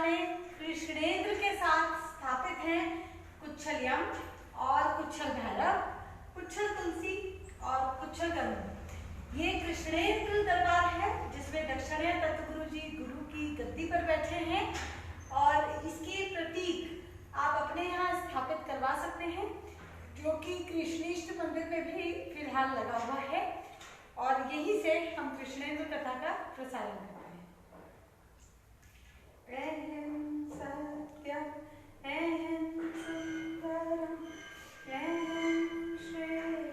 में कृष्णेंद्र के साथ स्थापित हैं कुच्छल यम और कुच्छल भैरव, कुच्छल तुलसी और कुच्छल गरुड़। ये कृष्णेंद्र दरबार है जिसमें दक्षिणा तत्वगुरु जी गुरु की गद्दी पर बैठे हैं और इसके प्रतीक आप अपने यहाँ स्थापित करवा सकते हैं, जो कि कृष्णेष्ट मंदिर में भी फिलहाल लगा हुआ है और यहीं से हम कृष्णेंद्र कथा का प्रसारण करते हैं। अहं सत्यम अहं सुंदरम अहं श्रेष्ठतम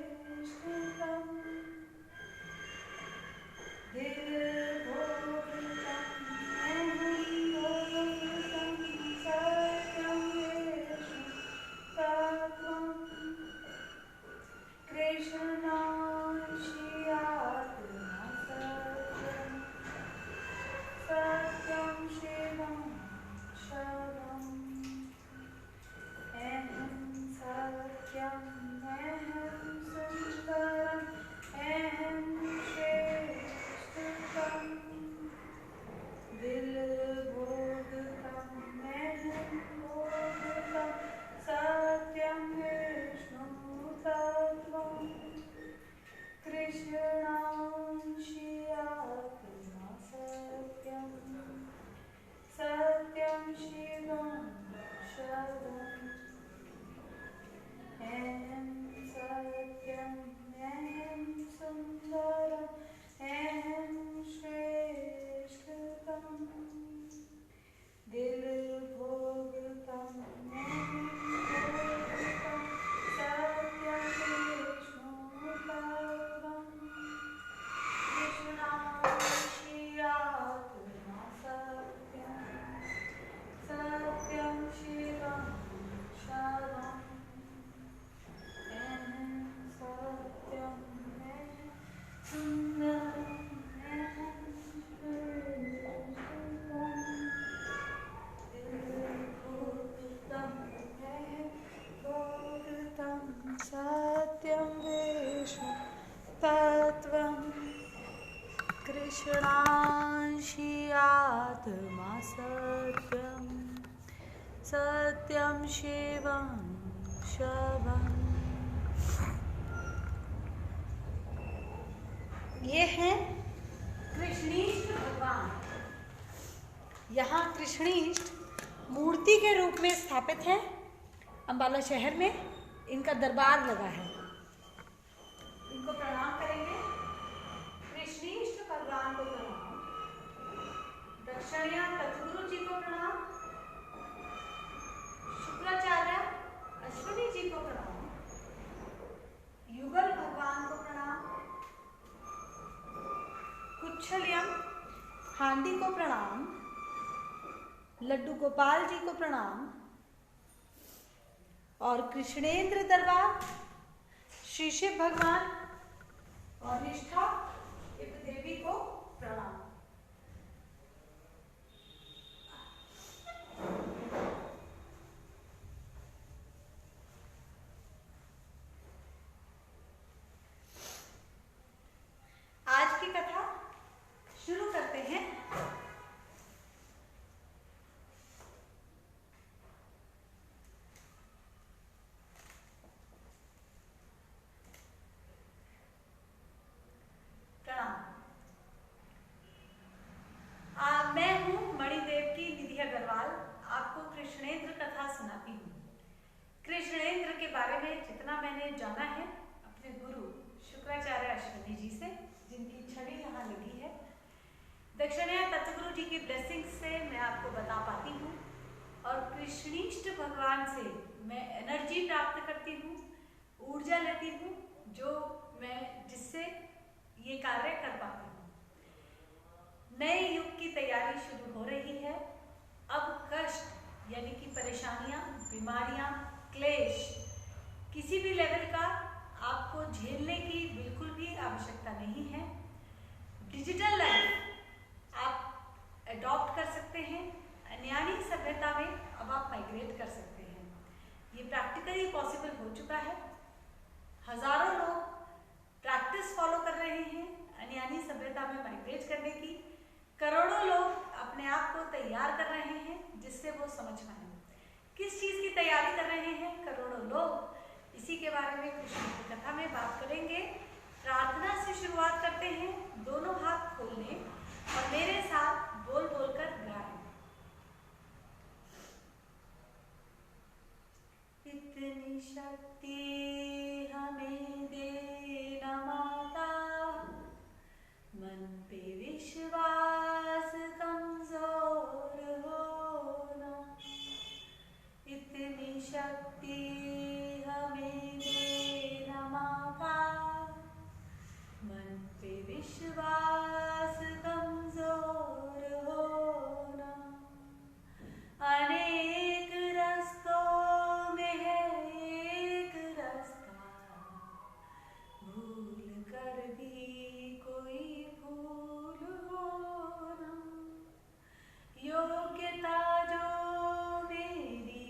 कृष्णांशियात्मा सत्यम सत्यम शिवम शवम। ये हैं कृष्णीष्ट भगवान। यहाँ कृष्णीष्ट मूर्ति के रूप में स्थापित है। अंबाला शहर में इनका दरबार लगा है। इनको प्रणाम करेंगे। कृष्णीष्ट भगवान को प्रणाम, दक्षिणा तत्वगुरु जी को प्रणाम, शुक्राचार्य अश्विनी जी को प्रणाम, युगल भगवान को प्रणाम, कुच्छल यम हांडी को प्रणाम, लड्डू गोपाल जी को प्रणाम और कृष्णेंद्र दरबार, श्री शिव भगवान और निष्ठा देवी को प्रणाम। आज की कथा शुरू करते हैं। मैं हूँ मणिदेव की निधि अग्रवाल, आपको कृष्णेंद्र कथा सुनाती हूँ। कृष्णेंद्र के बारे में जितना मैंने जाना है अपने गुरु शुक्राचार्य अश्विनी जी से, जिनकी छवि यहाँ लगी है, दक्षिणा तत्वगुरु जी की ब्लेसिंग से मैं आपको बता पाती हूँ और कृष्णीष्ट भगवान से मैं एनर्जी प्राप्त करती हूँ, ऊर्जा लेती हूँ, जो मैं जिससे ये कार्य कर पाती हूँ। नए युग की तैयारी शुरू हो रही है। अब कष्ट यानी कि परेशानियां, बीमारियां, क्लेश किसी भी लेवल का आपको झेलने की बिल्कुल भी आवश्यकता नहीं है। डिजिटल लाइफ आप अडॉप्ट कर सकते हैं। अन्यानी सभ्यता में अब आप माइग्रेट कर सकते हैं। ये प्रैक्टिकली पॉसिबल हो चुका है। हजारों लोग प्रैक्टिस फॉलो कर रहे हैं अन्यानी सभ्यता में माइग्रेट करने की। करोड़ों लोग अपने आप को तैयार कर रहे हैं जिस समझ पाए। किस चीज की तैयारी कर रहे हैं करोड़ों लोग, इसी के बारे में कृष्ण की कथा में बात करेंगे। प्रार्थना से शुरुआत करते हैं, दोनों हाथ खोलने और मेरे साथ बोल बोल कर गाएं। इतनी शक्ति हमें देना माता, मन पे विश्वास कमजोर होना। इतनी शक्ति हमें देना माता, मन पे विश्वास कमजोर होना। अनेक रास्तों में है एक रास्ता, भूल कर भी कोई भूल होना। योग्यता जो मेरी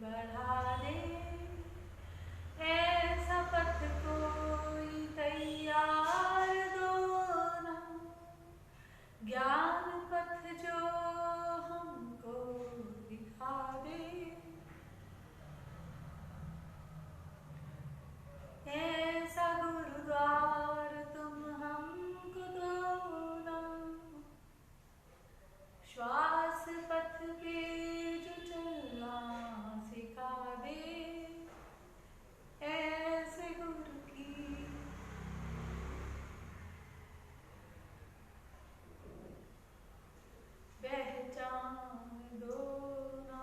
बढ़ा दे, ऐसा पथ कोई तैयार दो ना। ज्ञान पथ जो हमको दिखा दे, ऐसा गुरुद्वार तुम हमको दो ना। श्वास पथ पे जो चलना सिखा दे, ऐसे गुरु की पहचान दो ना।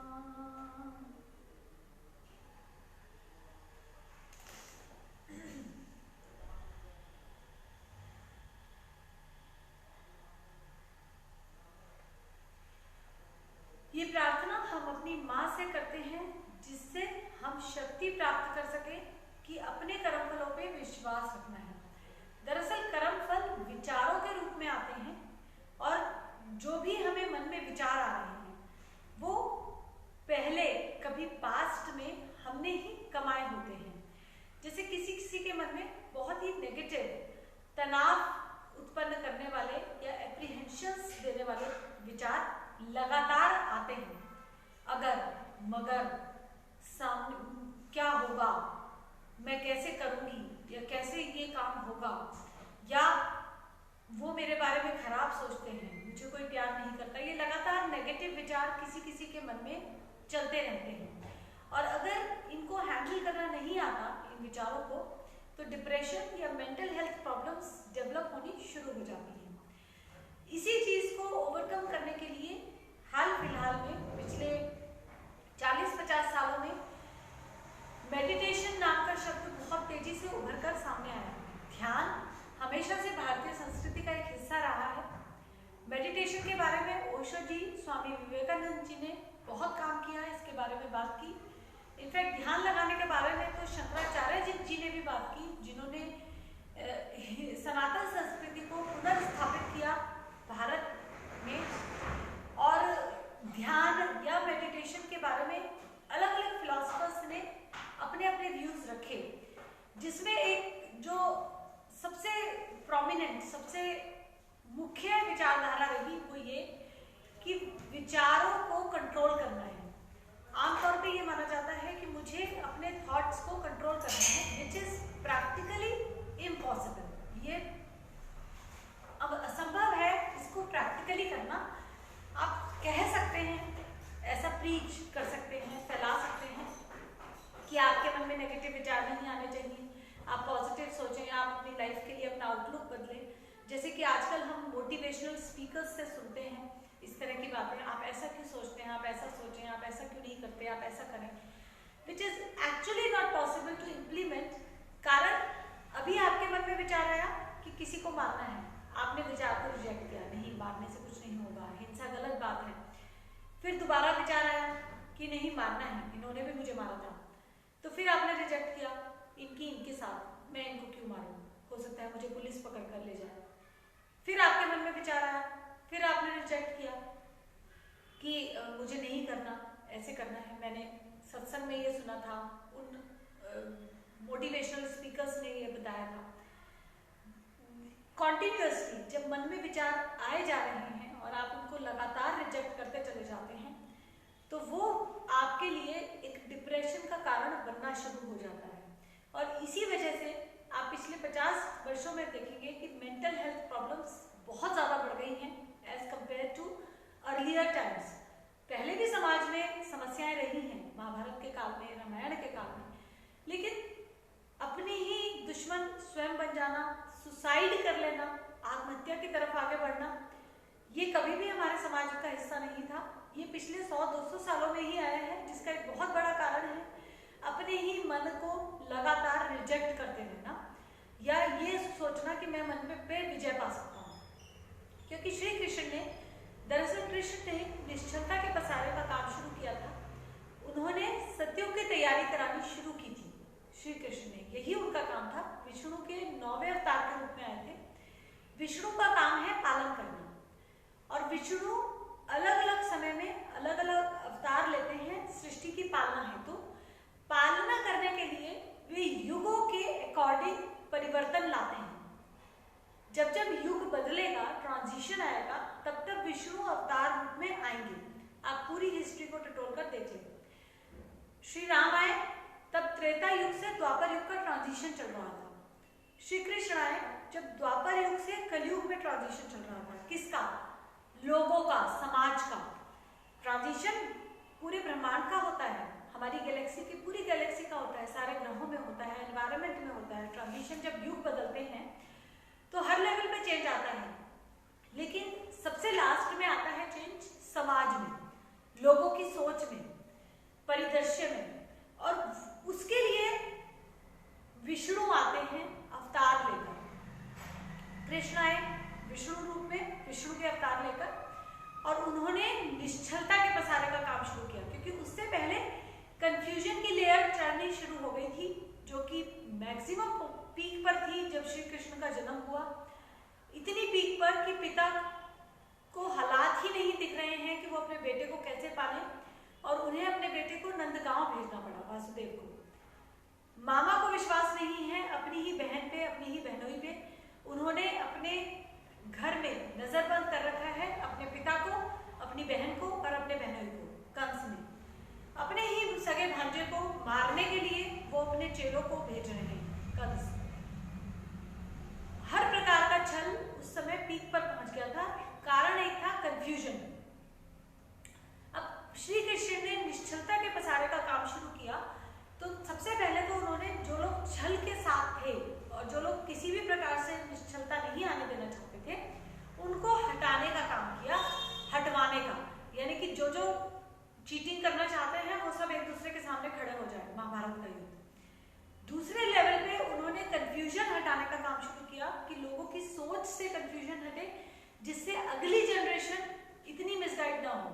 ये प्रार्थना हम अपनी माँ से करते हैं, जिससे हम शक्ति प्राप्त कर सके कि अपने कर्म फलों पे विश्वास रखना है। दरअसल कर्म फल विचारों के रूप में आते हैं, और जो भी हमें मन में विचार आ रहे हैं वो पहले कभी पास्ट में हमने ही कमाए होते हैं। जैसे किसी किसी के मन में बहुत ही नेगेटिव, तनाव उत्पन्न करने वाले या एप्रीहेंशंस देने वाले विचार लगातार आते हैं। अगर, मगर, सामने क्या होगा, मैं कैसे करूंगी, या कैसे ये काम होगा, या वो मेरे बारे में खराब सोचते हैं, मुझे कोई प्यार नहीं करता, ये लगातार नेगेटिव विचार किसी किसी के मन में चलते रहते हैं। और अगर इनको हैंडल करना नहीं आता, इन विचारों को, तो डिप्रेशन या मेंटल हेल्थ प्रॉब्लम्स डेवलप होनी शुरू हो जाती हैं। इसी चीज को ओवरकम करने के लिए हाल फिलहाल में पिछले 40-50 सालों में मेडिटेशन नाम का शब्द बहुत तेजी से उभर कर सामने आया है। ध्यान हमेशा से भारतीय संस्कृति का एक हिस्सा रहा है। मेडिटेशन के बारे में ओशो जी, स्वामी विवेकानंद जी ने बहुत काम किया है, इसके बारे में बात की। इनफैक्ट ध्यान लगाने के बारे में तो शंकराचार्य जी ने भी बात की, जिन्होंने सनातन संस्कृति को पुनर्स्थापित किया भारत में। और ध्यान या मेडिटेशन के बारे में अलग अलग फिलोसफर्स ने अपने अपने व्यूज रखे, जिसमें एक जो सबसे प्रोमिनेंट, सबसे मुख्य विचारधारा रही वो ये कि विचारों को कंट्रोल करना है। आमतौर पे ये माना जाता है कि मुझे अपने थॉट्स को कंट्रोल करना है, विच इज प्रैक्टिकली इम्पॉसिबल। ये अब असंभव है इसको प्रैक्टिकली करना। आप कह सकते हैं, ऐसा प्रीच कर सकते हैं, फैला सकते हैं कि आपके मन में नेगेटिव विचार नहीं आने चाहिए, आप पॉजिटिव सोचें, आप अपनी लाइफ के लिए अपना आउटलुक बदलें। जैसे कि आजकल हम मोटिवेशनल स्पीकर्स से सुनते हैं इस तरह की बातें, आप ऐसा क्यों सोचते हैं, आप ऐसा सोचें, आप ऐसा क्यों नहीं करते, आप ऐसा करें, which is actually not possible to implement. कारण अभी आपके मन में विचार आया कि किसी को मारना है, आपने विचार को रिजेक्ट किया, नहीं मारने से कुछ नहीं होगा, हिंसा गलत बात है। फिर दोबारा विचार आया कि नहीं मारना है, इन्होंने भी मुझे मारा था, तो फिर आपने रिजेक्ट किया, इनके साथ मैं इनको क्यों मारूं, हो सकता है मुझे पुलिस पकड़ कर ले जाए। फिर आपके मन में विचार आया, फिर आपने रिजेक्ट किया कि मुझे नहीं करना, ऐसे करना है। मैंने सत्संग में ये सुना था, उन मोटिवेशनल स्पीकर्स ने ये बताया था। कॉन्टिन्यूअसली जब मन में विचार आए जा रहे हैं और आप उनको लगातार रिजेक्ट करते चले जाते हैं, तो वो कारण बनना शुरू हो जाता है। और इसी वजह से आप पिछले 50 वर्षों में देखेंगे कि मेंटल हेल्थ प्रॉब्लम्स बहुत ज़्यादा बढ़ गई हैं as compare to earlier times. पहले भी समाज में समस्याएं रही हैं, महाभारत के काल में, रामायण के काल में, लेकिन अपने ही दुश्मन स्वयं बन जाना, सुसाइड कर लेना, आत्महत्या की तरफ आगे बढ़ना, ये कभी भी हमारे समाज का हिस्सा नहीं था। ये पिछले 100-200 सालों में ही आया है, जिसका एक बहुत बड़ा कारण है अपने ही मन को लगातार रिजेक्ट करते रहना, या ये सोचना कि मैं मन पे विजय पा सकता हूँ। क्योंकि श्री कृष्ण ने, दरअसल कृष्ण ने निश्चलता के पसारे का काम शुरू किया था। उन्होंने सत्युग की तैयारी करानी शुरू की थी। श्री कृष्ण ने, यही उनका काम था। विष्णु के 9वें अवतार के रूप में आए थे। विष्णु का काम है पालन करना, और विष्णु अलग अलग समय में अलग अलग अवतार लेते हैं सृष्टि की पालना हेतु। पालना करने के लिए वे युगों के अकॉर्डिंग परिवर्तन लाते हैं। जब जब युग बदलेगा, ट्रांजिशन आएगा, तब तब विष्णु अवतार रूप में आएंगे। आप पूरी हिस्ट्री को टटोल कर देखिए। श्री राम आए तब त्रेता युग से द्वापर युग का ट्रांजिशन चल रहा था। श्री कृष्ण आए जब द्वापर युग से कलयुग में ट्रांजिशन चल रहा था। किसका? लोगों का, समाज का। ट्रांजिशन पूरे ब्रह्मांड का होता है, हमारी गैलेक्सी की, पूरी गैलेक्सी का होता है, सारे ग्रहों में होता है, एनवायरनमेंट में होता है। ट्रांजिशन जब युग बदलते हैं तो हर लेवल पे चेंज आता है, लेकिन सबसे लास्ट में आता है चेंज समाज में, लोगों की सोच में, परिदृश्य में। और उसके लिए विष्णु आते हैं अवतार लेकर। कृष्ण आए विष्णु रूप में, विष्णु के अवतार लेकर, और उन्होंने निश्चलता के पसारे का काम शुरू किया। क्योंकि उससे पहले कंफ्यूजन की लेयर चढ़नी शुरू हो गई थी, जो कि मैक्सिमम पीक पर थी जब श्री कृष्ण का जन्म हुआ। इतनी पीक पर कि पिता को हालात ही नहीं दिख रहे हैं कि वो अपने बेटे को कैसे पालें, और उन्हें अपने बेटे को नंदगांव भेजना पड़ा, वासुदेव को। मामा को विश्वास नहीं है अपनी ही बहन पे, अपनी ही बहनोई पे। उन्होंने अपने घर में नजरबंद कर रखा है अपने पिता को, अपनी बहन को और अपने बहनोई को। कंस ने अपने ही सगे भांजे को मारने के लिए वो अपने चेलों को भेज रहे हैं। कंस हर प्रकार का छल उस समय पीक पर पहुंच गया था। कारण एक था कंफ्यूजन। अब श्री कृष्ण ने निश्चलता के पसारे का काम शुरू किया, तो सबसे पहले तो उन्होंने जो लोग छल के साथ थे और जो लोग किसी भी प्रकार से निश्चलता नहीं आने देना चाहते थे, उनको हटाने का काम किया, हटवाने का। यानी कि जो जो चीटिंग करना चाहते हैं वो सब एक दूसरे के सामने खड़े हो जाए, महाभारत का युद्ध। दूसरे लेवल पे उन्होंने कंफ्यूजन हटाने का काम शुरू किया कि लोगों की सोच से कंफ्यूजन हटे, जिससे अगली जनरेशन इतनी मिसगाइड ना हो।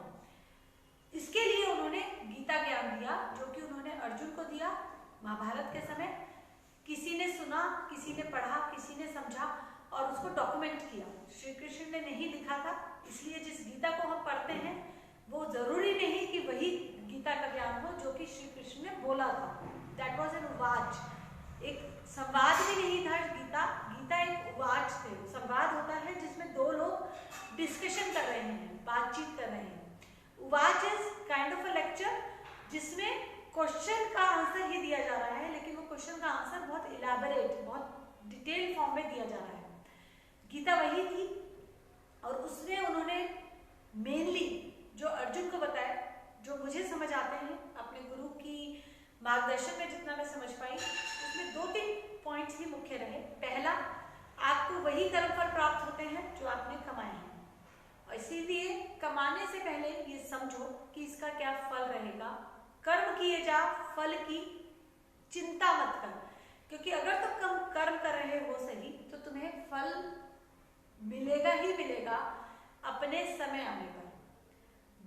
इसके लिए उन्होंने गीता ज्ञान दिया, जो कि उन्होंने अर्जुन को दिया महाभारत के समय। किसी ने सुना, किसी ने पढ़ा, किसी ने समझा और उसको डॉक्यूमेंट किया। श्री कृष्ण ने नहीं लिखा था, इसलिए जिस गीता को हम पढ़ते हैं वो जरूरी नहीं कि वही गीता का ज्ञान हो जो कि श्री कृष्ण ने बोला था। दैट वॉज एन उवाच, एक संवाद भी नहीं था गीता। गीता एक उवाच थे। संवाद होता है जिसमें दो लोग डिस्कशन कर रहे हैं, बातचीत कर रहे हैं। उवाच is kind of a lecture जिसमें क्वेश्चन का आंसर ही दिया जा रहा है, लेकिन वो क्वेश्चन का आंसर बहुत इलैबोरेट, बहुत डिटेल फॉर्म में दिया जा रहा है। गीता वही थी, और उसमें उन्होंने मेनली जो अर्जुन को बताया, जो मुझे समझ आते हैं अपने गुरु की मार्गदर्शन में जितना मैं समझ पाई, उसमें 2-3 पॉइंट्स ही मुख्य रहे। पहला, आपको वही कर्मफल प्राप्त होते हैं जो आपने कमाए हैं, और इसीलिए कमाने से पहले ये समझो कि इसका क्या फल रहेगा। कर्म किए जा, फल की चिंता मत कर, क्योंकि अगर तुम कर्म कर रहे हो सही तो तुम्हें फल मिलेगा ही मिलेगा अपने समय आने पर।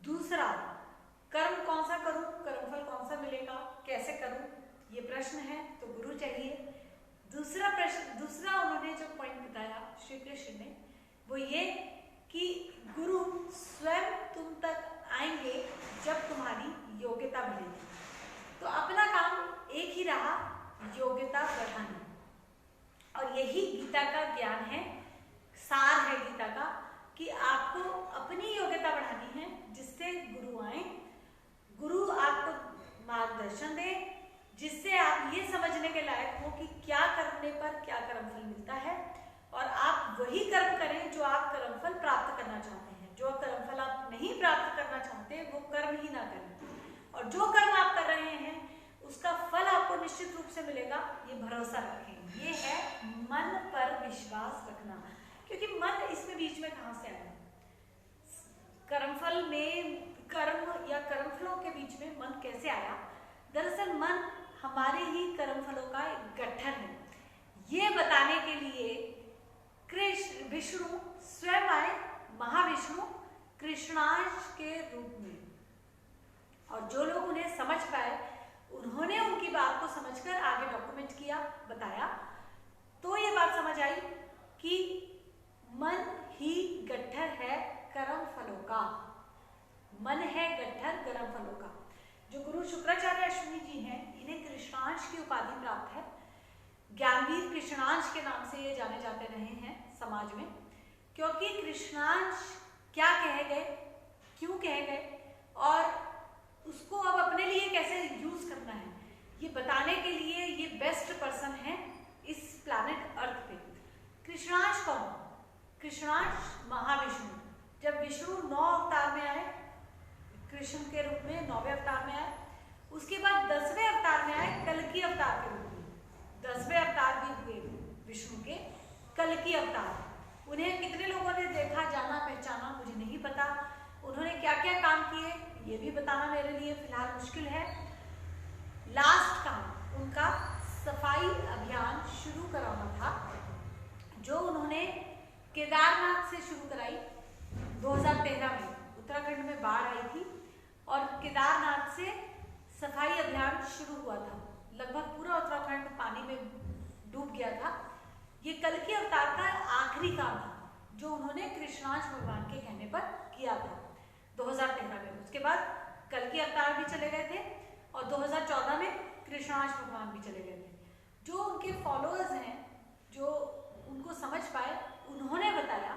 दूसरा, कर्म कौन सा करूं, कर्मफल कौन सा मिलेगा, कैसे करूं, ये प्रश्न है, तो गुरु चाहिए। दूसरा प्रश्न, दूसरा उन्होंने जो पॉइंट बताया श्री कृष्ण ने, वो ये कि गुरु स्वयं तुम तक आएंगे जब तुम्हारी योग्यता बढ़ेगी। तो अपना काम एक ही रहा, योग्यता बढ़ाना, और यही गीता का ज्ञान है, सार है गीता का, कि आपको अपनी योग्यता बढ़ानी है जिससे गुरु आए, गुरु आपको मार्गदर्शन दे, ना करें। और जो कर्म आप कर रहे हैं उसका फल आपको निश्चित रूप से मिलेगा, ये भरोसा रखें। ये है मन पर विश्वास रखना, क्योंकि मन इसमें बीच में कहां से आया? कर्मफल में, कर्म या कर्मफलों के बीच में मन कैसे आया? दरअसल मन हमारे ही कर्मफलों का एक गठन है। ये बताने के लिए कृष्ण विष्णु स्वयं आए, महाविष्णु कृष्णांश के रूप में, और जो लोग उन्हें समझ पाए उन्होंने उनकी बात को समझकर आगे डॉक्यूमेंट किया, बताया। तो ये बात समझ आई कि मन ही गट्ठर है कर्म फलों का। मन है गट्ठर कर्म फलों का। जो गुरु शुक्राचार्य अश्विनी जी हैं, इन्हें कृष्णांश की उपाधि प्राप्त है। ज्ञानवीर कृष्णांश के नाम से ये जाने जाते रहे हैं समाज में, क्योंकि कृष्णांश क्या कहे गए, क्यों कहे गए और उसको अब अपने लिए कैसे यूज करना है, ये बताने के लिए ये बेस्ट पर्सन है इस प्लैनेट अर्थ पे। कृष्णांश कौन? कृष्णांश महाविष्णु। जब विष्णु 9 अवतार में आए, कृष्ण के रूप में 9वें अवतार में आए, उसके बाद 10वें अवतार में आए कल्कि अवतार के रूप में। 10वें अवतार भी हुए विष्णु के, कल्कि अवतार। उन्हें कितने लोगों ने देखा, जाना, पहचाना, मुझे नहीं पता। उन्होंने क्या क्या काम किए ये भी बताना मेरे लिए फिलहाल मुश्किल है। लास्ट काम उनका सफाई अभियान शुरू कराना था, जो उन्होंने केदारनाथ से शुरू कराई 2013 में। उत्तराखंड में बाढ़ आई थी और केदारनाथ से सफाई अभियान शुरू हुआ था। लगभग पूरा उत्तराखंड पानी में डूब गया था। ये कल्कि अवतार का आखिरी काम था जो उन्होंने कृष्णांश भगवान के कहने पर किया था 2013 में। उसके बाद कल्कि अवतार भी चले गए थे और 2014 में कृष्णांश भगवान भी चले गए थे। जो उनके फॉलोअर्स हैं, जो उनको समझ पाए, उन्होंने बताया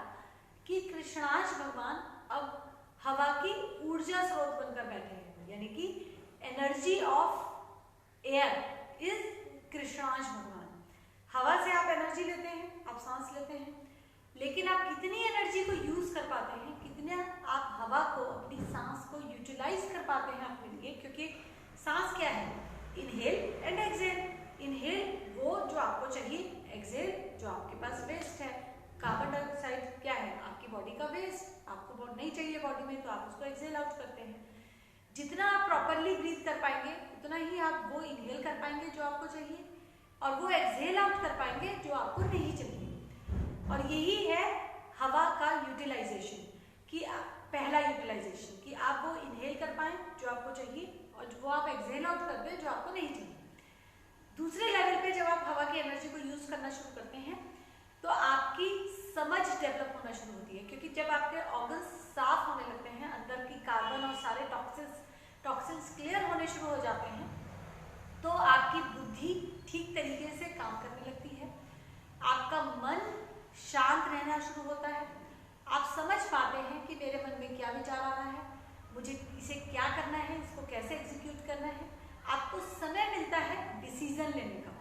कि कृष्णांश भगवान अब हवा की ऊर्जा स्रोत बनकर बैठे हैं, यानी कि energy of air is Krishnansh भगवान। हवा से आप एनर्जी लेते हैं, आप सांस लेते हैं, लेकिन आप कितनी एनर्जी को यूज कर पाते हैं, कितने आप हवा को, अपनी सांस को यूटिलाइज कर पाते हैं अपने लिए। क्योंकि सांस क्या है? Inhale and exhale. इनहेल वो जो आपको चाहिए, एक्सहेल जो आपके पास वेस्ट है। कार्बन डाइऑक्साइड क्या है? आपकी बॉडी का वेस्ट, आपको नहीं चाहिए बॉडी में, तो आप उसको एक्सहेल आउट करते हैं। जितना आप प्रॉपरली ब्रीथ कर पाएंगे उतना ही आप वो इनहेल कर पाएंगे जो आपको चाहिए, और वो एक्सहेल आउट कर पाएंगे जो आपको नहीं चाहिए। और यही है हवा का यूटिलाइजेशन, कि पहला यूटिलाइजेशन कि आप वो इनहेल कर पाएं जो आपको चाहिए और वो आप एक्सहेल आउट कर दें जो आपको नहीं चाहिए। दूसरे लेवल पे जब आप हवा की एनर्जी को यूज करना शुरू करते हैं तो आपकी समझ डेवलप होना शुरू होती है, क्योंकि जब आपके ऑर्गन्स साफ होने लगते हैं, अंदर की कार्बन और सारे टॉक्सिन्स क्लियर होने शुरू हो जाते हैं, तो आपकी बुद्धि ठीक तरीके से काम करने लगती है। आपका मन शांत रहना शुरू होता है। आप समझ पाते हैं कि मेरे मन में क्या विचार आ रहा है, मुझे इसे क्या करना है, इसको कैसे एग्जीक्यूट करना है। आपको समय मिलता है डिसीजन लेने का।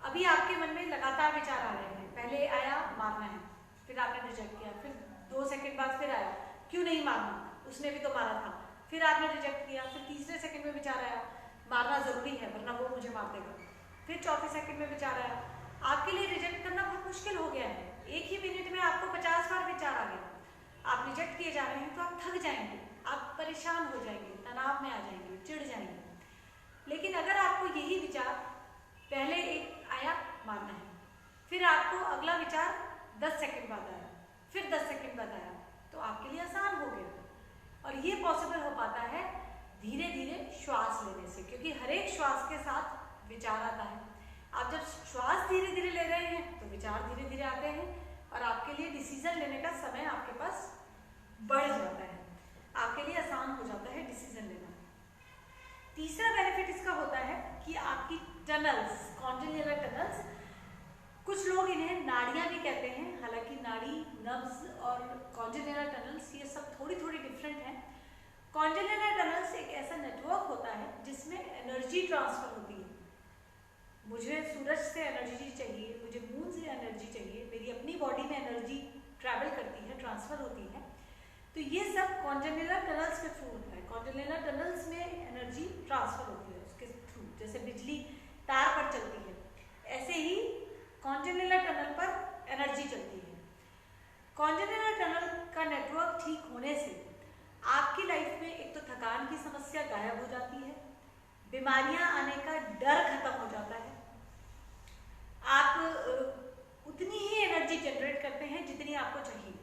अभी आपके मन में लगातार विचार आ रहे हैं। पहले आया मारना है, फिर आपने रिजेक्ट किया, फिर 2 सेकंड बाद फिर आया क्यों नहीं मारना, उसने भी तो मारा था, फिर आपने रिजेक्ट किया, फिर तीसरे सेकंड में विचार आया मारना जरूरी है वरना वो मुझे मार देगा, फिर चौथे सेकंड में विचार आया। आपके लिए रिजेक्ट करना बहुत मुश्किल हो गया है। एक ही मिनट में आपको 50 बार विचार आ गया, आप रिजेक्ट किए जा रहे हैं, तो आप थक जाएंगे, आप परेशान हो जाएंगे, तनाव में आ जाएंगे, चिढ़ जाएंगे। लेकिन अगर आपको यही विचार पहले एक आया मारना है, फिर आपको अगला विचार 10 सेकंड बाद आया, फिर 10 सेकंड बाद आया, तो आपके लिए आसान हो गया। और ये पॉसिबल हो पाता है धीरे धीरे श्वास लेने से, क्योंकि हर एक श्वास के साथ विचार आता है। आप जब श्वास धीरे धीरे ले रहे हैं तो विचार धीरे धीरे आते हैं और आपके लिए डिसीजन लेने का समय आपके पास बढ़ जाता है, आपके लिए आसान हो जाता है डिसीजन लेना। तीसरा बेनिफिट इसका होता है कि आपकी टनल्स, कॉन्टिन्यूलर टनल्स, कुछ लोग इन्हें नाड़ियां भी कहते हैं, हालांकि नाड़ी, नर्व्स और कॉन्टिन्यूलर टनल्स ये सब थोड़ी थोड़ी डिफरेंट हैं। कॉन्टिन्यूलर टनल्स एक ऐसा नेटवर्क होता है जिसमें एनर्जी ट्रांसफर होती है। मुझे सूरज से एनर्जी चाहिए, मुझे मून से एनर्जी चाहिए, मेरी अपनी बॉडी में एनर्जी ट्रैवल करती है, ट्रांसफर होती है, तो ये सब कॉन्टिन्यूलर टनल्स के थ्रू होता है। कॉन्टिनेंटल टनल्स में एनर्जी ट्रांसफर होती है उसके थ्रू, जैसे बिजली तार पर चलती है, ऐसे ही कॉन्टिनेंटल टनल पर एनर्जी चलती है। कॉन्टिनेंटल टनल का नेटवर्क ठीक होने से आपकी लाइफ में एक तो थकान की समस्या गायब हो जाती है, बीमारियां आने का डर खत्म हो जाता है, आप उतनी ही एनर्जी जनरेट करते हैं जितनी आपको चाहिए,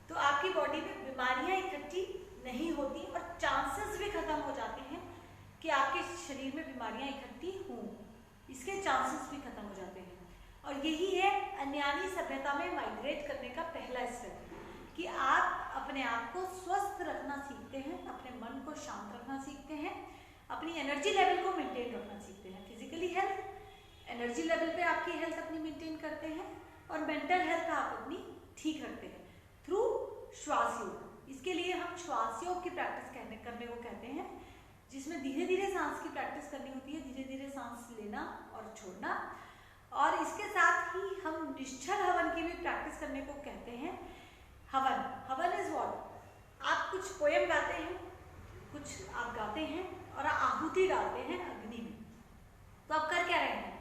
तो आपकी बॉडी में बीमारियां इकट्ठी नहीं होती और चांसेस भी खत्म हो जाते हैं कि आपके शरीर में बीमारियां इकट्ठी हों, इसके चांसेस भी खत्म हो जाते हैं। और यही है अन्यानी सभ्यता में माइग्रेट करने का पहला स्टेप, कि आप अपने आप को स्वस्थ रखना सीखते हैं, अपने मन को शांत रखना सीखते हैं, अपनी एनर्जी लेवल को मेंटेन रखना सीखते हैं। फिजिकली हेल्थ, एनर्जी लेवल पे आपकी हेल्थ अपनी मेंटेन करते हैं और मेंटल हेल्थ आप अपनी ठीक रखते हैं थ्रू श्वास योग। इसके लिए हम श्वास योग की प्रैक्टिस करने को कहते हैं, जिसमें धीरे धीरे सांस की प्रैक्टिस करनी होती है, धीरे धीरे सांस लेना और छोड़ना। और इसके साथ ही हम निश्चल हवन की भी प्रैक्टिस करने को कहते हैं। हवन इज व्हाट, आप कुछ पोएम गाते हैं, कुछ आप गाते हैं और आहुति डालते हैं अग्नि में, तो आप कर क्या रहे हैं,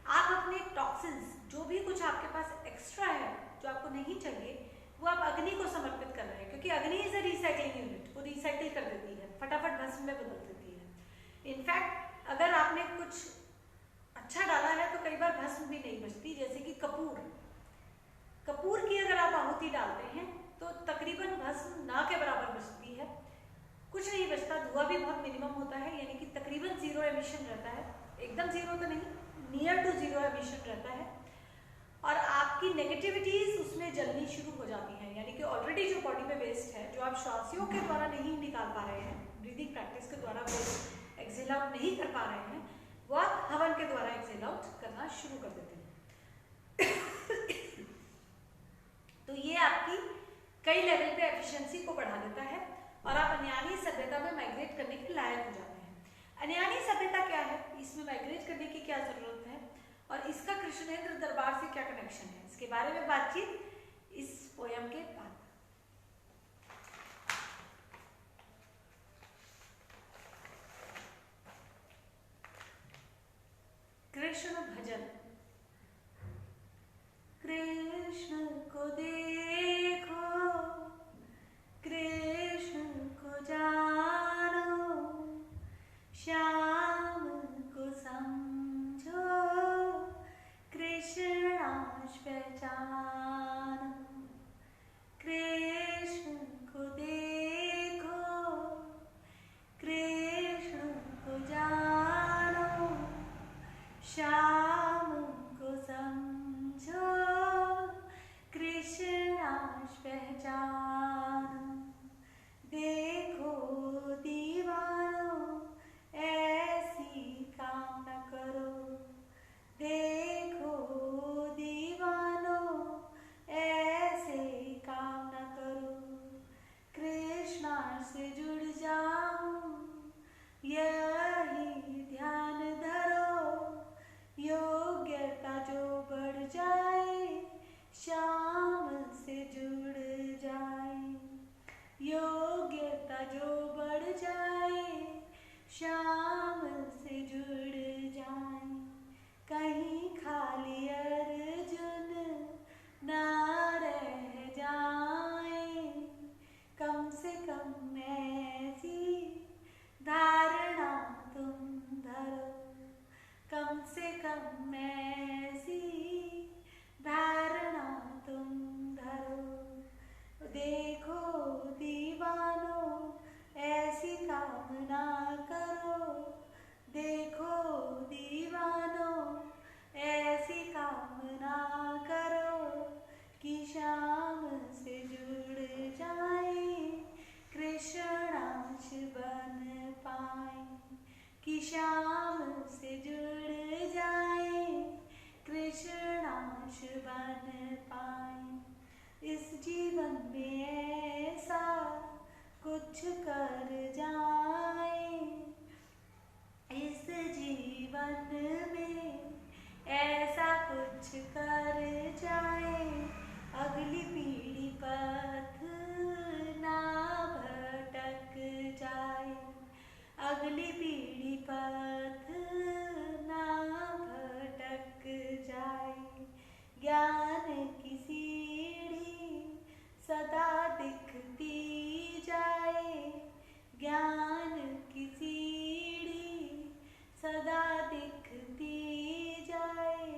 आप अपने टॉक्सिन्स, जो भी कुछ आपके पास एक्स्ट्रा है जो आपको नहीं चाहिए, वो आप अग्नि को समर्पित कर रहे हैं, क्योंकि अग्नि इज अ रिसाइकलिंग यूनिट, वो रिसाइकिल कर देती है, फटाफट भस्म में बदल देती है। इनफैक्ट अगर आपने कुछ अच्छा डाला है तो कई बार भस्म भी नहीं बचती, जैसे कि कपूर की अगर आप आहुति डालते हैं तो तकरीबन भस्म ना के बराबर बचती है, कुछ नहीं बचता, धुआं भी बहुत मिनिमम होता है, यानी कि तकरीबन जीरो एमिशन रहता है, एकदम जीरो तो नहीं, नियर टू जीरो एमिशन रहता है। और आपकी नेगेटिविटीज उसमें जलनी शुरू हो जाती हैं, यानी कि ऑलरेडी जो बॉडी में वेस्ट है, जो आप श्वासियों के द्वारा नहीं निकाल पा रहे हैं, ब्रीदिंग प्रैक्टिस के द्वारा वो एक्सेल आउट नहीं कर पा रहे हैं, वो आप हवन के द्वारा एक्सेल आउट करना शुरू कर देते हैं। तो ये आपकी कई लेवल पे एफिशिएंसी को बढ़ा देता है और आप अन्यानी सभ्यता में माइग्रेट करने के लायक हो जाते हैं। अन्यानी सभ्यता क्या है, इसमें माइग्रेट करने की क्या जरूरत है और इसका कृष्णेंद्र दरबार से क्या कनेक्शन है, इसके बारे में बातचीत इस पोयम के बाद। कृष्ण भजन। कृष्ण को देखो, कृष्ण को जानो, श्याम को समझो, कृष्णांश पहचानो। कृष्ण को देखो, कृष्ण को जानो, श्याम को समझो, कृष्णांश पहचानो। देखो दीवानो ऐसी काम न करो, देखो दीवानो ऐसे काम न करो, कृष्णा से जुड़ जाओ यही ध्यान धरो, योग्यता जो बढ़ जाए श्याम से जुड़ जाए, योग्यता जो बढ़ जाए श्याम से जुड़ जाए। कहीं खाली अर्जुन ना रह जाए, कम से कम ऐसी धारणा तुम धरो, कम से कम ऐसी धारणा तुम धरो। देखो दीवानो ऐसी कामना करो, देखो दीवानो ऐसी कामना करो कि श्याम से जुड़ जाए, कृष्णांश बन पाए, कि श्याम से जुड़ जाए, कृष्णांश बन पाए। इस जीवन में ऐसा कुछ कर जाए, इस जीवन में ऐसा कुछ कर जाए, अगली पीढ़ी पथ ना भटक जाए, अगली पीढ़ी पथ ना भटक जाए, ज्ञान की सीढ़ी सदा दिखती जाए, ज्ञान की सीढ़ी सदा दिखती जाए।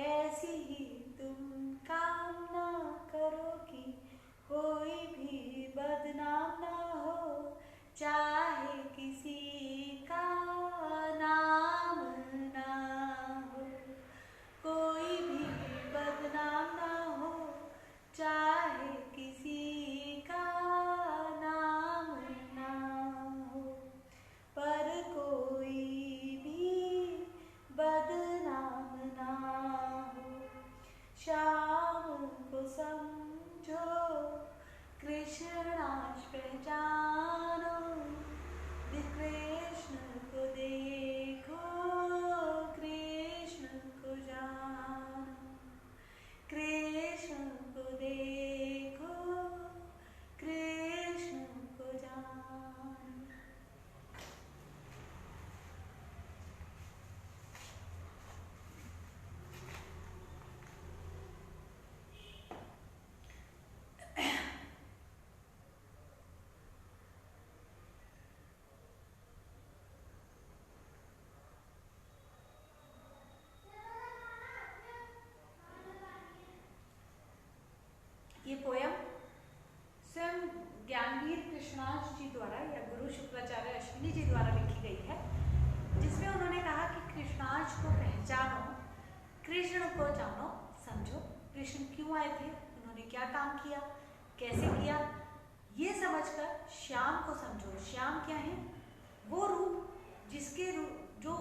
ऐसी ही तुम कामना करो कि कोई भी बदनाम ना हो, चाहे किसी का नाम ना हो, कोई भी बदनाम ना हो, चाहे किसी का नाम ना हो, पर कोई भी बदनाम ना हो। शाम को समझो कृष्णाष्टमी पहचानो, कृष्ण को देखो, कृष्ण को जानो, कृष्ण को देखो, कृष्ण को जानो। ये पोयम स्वयं ज्ञानवीर कृष्णाश जी द्वारा या गुरु शुक्राचार्य अश्विनी जी द्वारा लिखी गई है, जिसमें उन्होंने कहा कि कृष्णाश को पहचानो, कृष्ण को जानो, समझो कृष्ण क्यों आए थे, उन्होंने क्या काम किया, कैसे किया, ये समझकर श्याम को समझो। श्याम क्या है? वो रूप जिसके रूप जो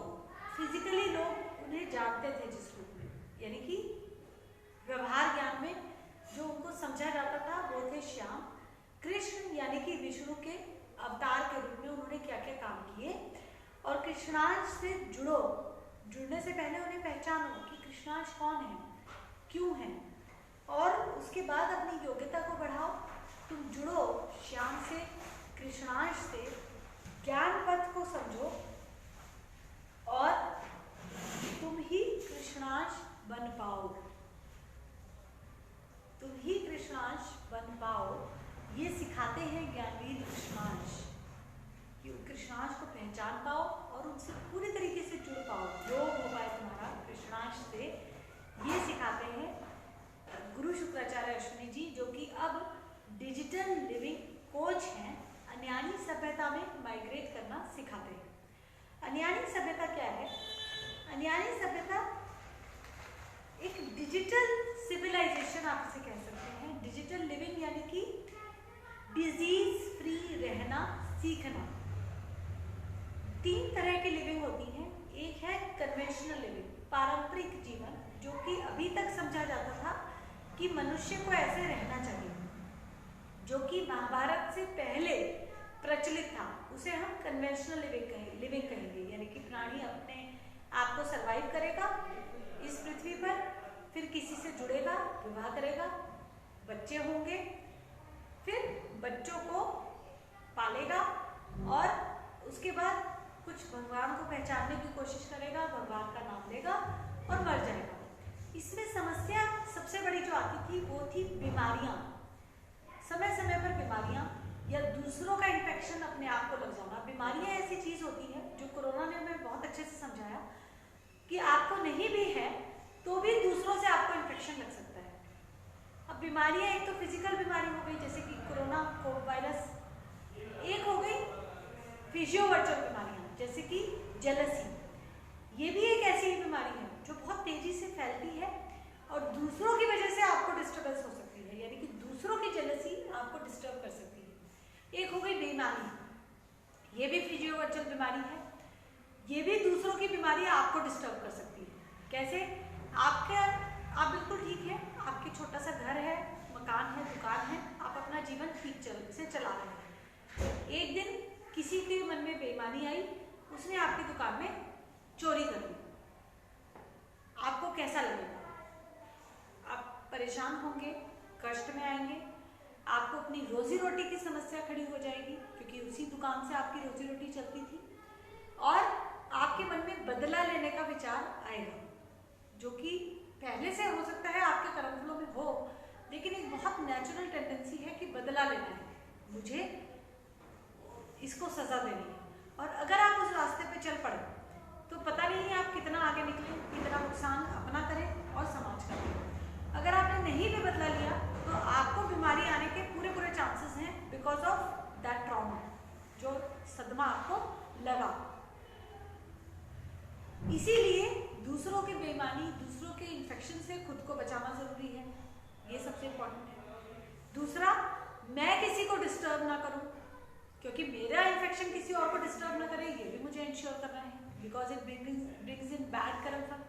फिजिकली लोग उन्हें जानते थे, जिस रूप में, यानी कि व्यवहार ज्ञान में जो उनको समझा जाता था वो थे श्याम। कृष्ण यानी कि विष्णु के अवतार के रूप में उन्होंने क्या क्या काम किए। और कृष्णांश से जुड़ो, जुड़ने से पहले उन्हें पहचानो कि कृष्णांश कौन है, क्यों है, और उसके बाद अपनी योग्यता को बढ़ाओ। तुम जुड़ो श्याम से, कृष्णांश से, ज्ञान पथ को समझो और तुम ही कृष्णांश बन पाओ, तुम ही कृष्णांश बन पाओ। ये सिखाते हैं ज्ञानवीर कृष्णांश, कि कृष्णांश को पहचान पाओ और उनसे पूरी तरीके से जुड़ पाओ, योग हो पाए तुम्हारा कृष्णांश से। ये सिखाते हैं गुरु शुक्राचार्य अश्विनी जी, जो कि अब डिजिटल लिविंग कोच हैं। अन्यानी सभ्यता में माइग्रेट करना सिखाते हैं। अन्यानी सभ्यता क्या है? अन्यानी सभ्यता एक डिजिटल सिविलाइजेशन आप इसे कह सकते हैं। डिजिटल लिविंग यानी कि डिजीज फ्री रहना सीखना। 3 तरह की लिविंग होती है। एक है कन्वेंशनल लिविंग, पारंपरिक जीवन, जो कि अभी तक समझा जाता था कि मनुष्य को ऐसे रहना चाहिए, जो कि महाभारत से पहले प्रचलित था, उसे हम कन्वेंशनल लिविंग कहेंगे। यानी कि प्राणी अपने आप को सर्वाइव करेगा इस पृथ्वी पर, फिर किसी से जुड़ेगा, विवाह करेगा, बच्चे होंगे, फिर बच्चों को पालेगा और उसके बाद कुछ भगवान को पहचानने की कोशिश करेगा, भगवान का नाम लेगा और मर जाएगा। इसमें समस्या सबसे बड़ी जो आती थी वो थी बीमारियां, समय समय पर बीमारियां या दूसरों का इन्फेक्शन अपने आप को लग जाना। बीमारियां ऐसी चीज होती है जो कोरोना ने हमें बहुत अच्छे से समझाया कि आपको नहीं भी है तो भी दूसरों से आपको इन्फेक्शन लग सकता है। अब बीमारियां एक तो फिजिकल बीमारी हो गई जैसे कि कोरोना को वायरस, एक हो गई फिजियोवर्चुअल बीमारियां जैसे कि जेलसी। ये भी एक ऐसी बीमारी है जो बहुत तेजी से फैलती है और दूसरों की वजह से आपको डिस्टर्बेंस हो सकती है, यानी कि दूसरों की जेलसी आपको डिस्टर्ब कर सकती है। एक हो गई बेईमानी, ये भी फिजियोवर्चुअल बीमारी है, ये भी दूसरों की बीमारी आपको डिस्टर्ब कर सकती है। कैसे? आप बिल्कुल ठीक है, आपके छोटा सा घर है, मकान है, दुकान है, आप अपना जीवन ठीक से चला रहे हैं। एक दिन किसी के मन में बेईमानी आई, उसने आपकी दुकान में चोरी कर ली, आपको कैसा लगेगा? आप परेशान होंगे, कष्ट में आएंगे, आपको अपनी रोजी रोटी की समस्या खड़ी हो जाएगी, क्योंकि उसी दुकान से आपकी रोजी रोटी चलती थी। और आपके मन में बदला लेने का विचार आएगा, जो कि पहले से हो सकता है आपके कर्मफलों में हो, लेकिन एक बहुत नेचुरल टेंडेंसी है कि बदला लेना है, मुझे इसको सजा देनी है। और अगर आप उस रास्ते पे चल पड़े तो पता नहीं है आप कितना आगे निकले, कितना नुकसान अपना करें और समाज का करें। अगर आपने नहीं भी बदला लिया तो आपको बीमारी आने के पूरे चांसेस हैं बिकॉज ऑफ दैट ट्रॉमा, जो सदमा आपको लगा। इसीलिए दूसरों की बेईमानी, दूसरों के इन्फेक्शन से खुद को बचाना जरूरी है, ये सबसे इम्पोर्टेंट है। दूसरा, मैं किसी को डिस्टर्ब ना करूं, क्योंकि मेरा इन्फेक्शन किसी और को डिस्टर्ब ना करे, ये भी मुझे इंश्योर करना है, because it brings in bad कर्मफल।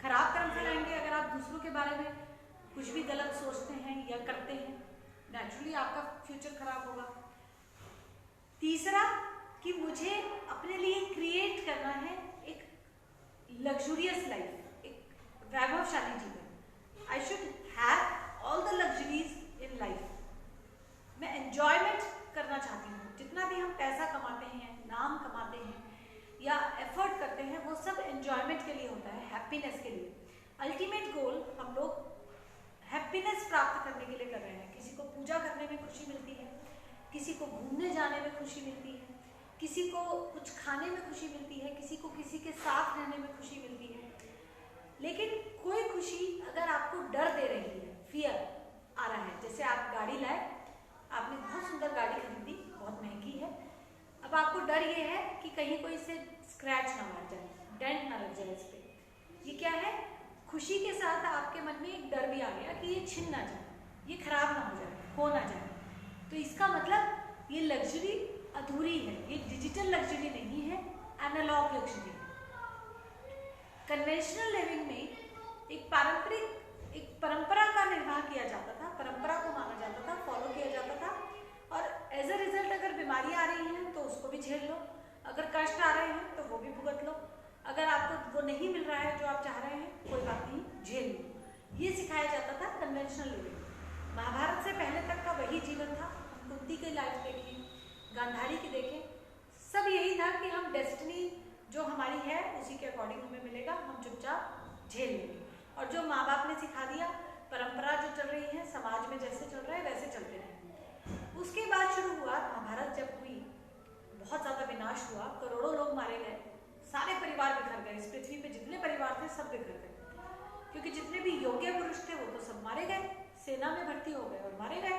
खराब कर्मफल आएंगे अगर आप दूसरों के बारे में कुछ भी गलत सोचते हैं या करते हैं, नेचुरली आपका फ्यूचर खराब होगा। तीसरा, कि मुझे अपने लिए क्रिएट करना है एक लग्जूरियस लाइफ, एक वैभवशाली जीवन। I should have all the luxuries in life. मैं एंजॉयमेंट करना चाहती हूँ। जितना भी हम पैसा कमाते हैं, नाम कमाते हैं या एफर्ट करते हैं, वो सब एंजॉयमेंट के लिए होता है, हैप्पीनेस के लिए। अल्टीमेट गोल हम लोग हैप्पीनेस प्राप्त करने के लिए कर रहे हैं। किसी को पूजा करने में खुशी मिलती है, किसी को घूमने जाने में खुशी मिलती है, किसी को कुछ खाने में खुशी मिलती है, किसी को किसी के साथ रहने में खुशी मिलती है। लेकिन कोई खुशी अगर आपको डर दे रही है, फियर आ रहा है, जैसे आप गाड़ी लाए, आपने बहुत सुंदर गाड़ी खरीदी, बहुत महंगी है, अब आपको डर ये है कि कहीं कोई इसे स्क्रैच ना मार जाए, डेंट ना लग जाए इस पर। ये क्या है? खुशी के साथ आपके मन में एक डर भी आ गया कि ये छिन ना जाए, ये खराब ना हो जाए, खो ना जाए। तो इसका मतलब ये लग्जरी अधूरी है, ये डिजिटल लग्जरी नहीं है, एनालॉग लग्जरी है। कन्वेंशनल लिविंग में एक परंपरा का निर्वाह किया जाता था, परंपरा को माना जाता था, फॉलो किया जाता था, और एज अ रिजल्ट अगर बीमारी आ रही है तो उसको भी झेल लो, अगर कष्ट आ रहे हैं तो वो भी भुगत लो, अगर आपको वो नहीं मिल रहा है जो आप चाह रहे हैं, कोई बात नहीं, झेल लो। ये सिखाया जाता था कन्वेंशनल लिविंग। महाभारत से पहले तक का वही जीवन था। कुंती की लाइफ देखिए, गांधारी की देखें, सब यही था कि हम डेस्टिनी जो हमारी है उसी के अकॉर्डिंग हमें मिलेगा, हम चुपचाप झेल लेंगे। और जो माँ बाप ने सिखा दिया, परंपरा जो चल रही है, समाज में जैसे चल रहा है वैसे चलते रहेंगे। उसके बाद शुरू हुआ, महाभारत जब हुई, बहुत ज़्यादा विनाश हुआ, करोड़ों लोग मारे गए, सारे परिवार बिखर गए, इस पृथ्वी पे जितने परिवार थे सब बिखर गए, क्योंकि जितने भी योग्य पुरुष थे वो तो सब मारे गए, सेना में भर्ती हो गए और मारे गए,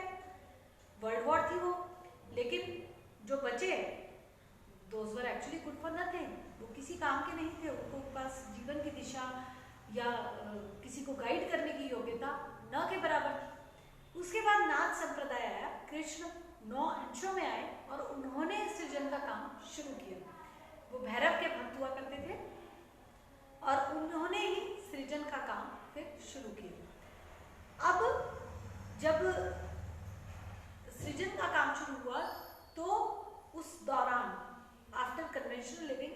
वर्ल्ड वॉर थी वो। लेकिन जो बचे, those were actually good for nothing, वो किसी काम के नहीं थे, उनको पास जीवन की दिशा या किसी को गाइड करने की योग्यता न के बराबर थी। उसके बाद नाथ संप्रदाय आया, कृष्ण 9 अंशों में आए और उन्होंने सृजन का काम शुरू किया। वो भैरव के भक्त हुआ करते थे और उन्होंने ही सृजन का काम फिर शुरू किया। अब जब सृजन का काम शुरू हुआ तो उस दौरान after conventional living,